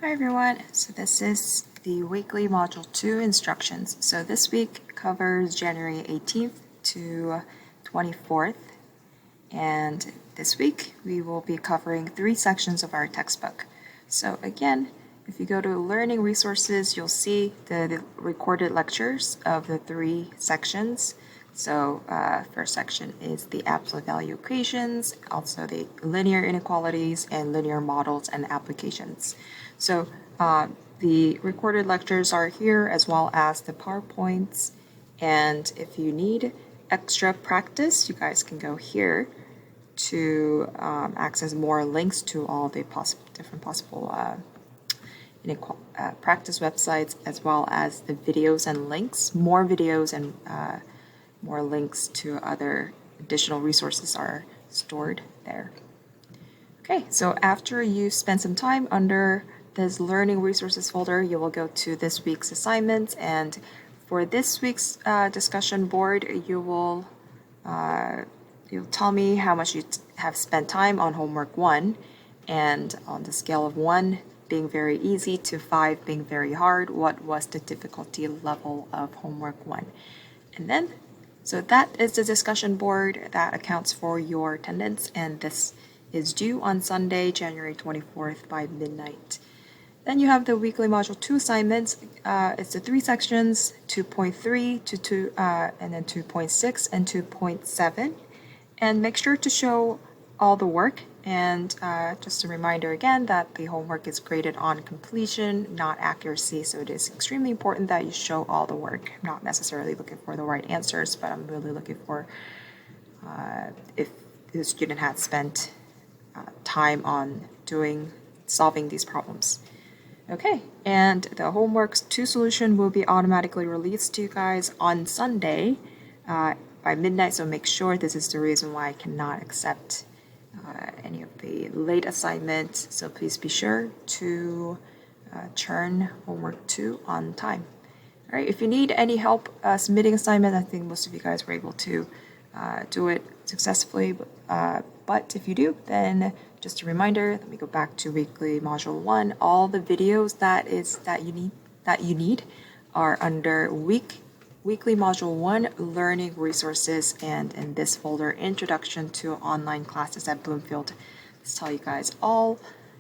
Hi everyone, so this is the weekly Module 2 instructions. So this week covers January 18th to 24th, and this week we will be covering 3 sections of our textbook. So again, if you go to Learning Resources, you'll see the recorded lectures of the 3 sections. So first section is the absolute value equations, also the linear inequalities, and linear models and applications. So the recorded lectures are here as well as the PowerPoints. And if you need extra practice, you guys can go here to access more links to all the different possible practice websites, as well as the videos and links. More videos and more links to other additional resources are stored there. Okay, so after you spend some time under this Learning Resources folder, you will go to this week's assignments, and for this week's discussion board, you'll tell me how much you have spent time on homework 1, and on the scale of 1 being very easy to 5 being very hard, what was the difficulty level of homework 1? And then, so that is the discussion board that accounts for your attendance, and this is due on Sunday, January 24th by midnight. Then you have the weekly Module 2 assignments. It's the 3 sections, 2.3 to 2, and then 2.6 and 2.7. And make sure to show all the work. And just a reminder again that the homework is graded on completion, not accuracy. So it is extremely important that you show all the work. I'm not necessarily looking for the right answers, but I'm really looking for if the student had spent time on solving these problems. Okay, and the homework 2 solution will be automatically released to you guys on Sunday by midnight, so make sure. This is the reason why I cannot accept any of the late assignments, so please be sure to churn homework 2 on time. All right, if you need any help submitting assignment, I think most of you guys were able to do it successfully, but if you do, then just a reminder, let me go back to weekly module 1. All the videos that you need are under weekly module 1 learning resources, and in this folder, introduction to online classes at Bloomfield. This tell you guys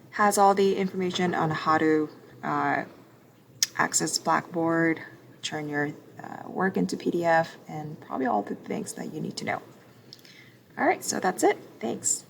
has all the information on how to access Blackboard, turn your work into PDF, and probably all the things that you need to know. All right, so that's it. Thanks.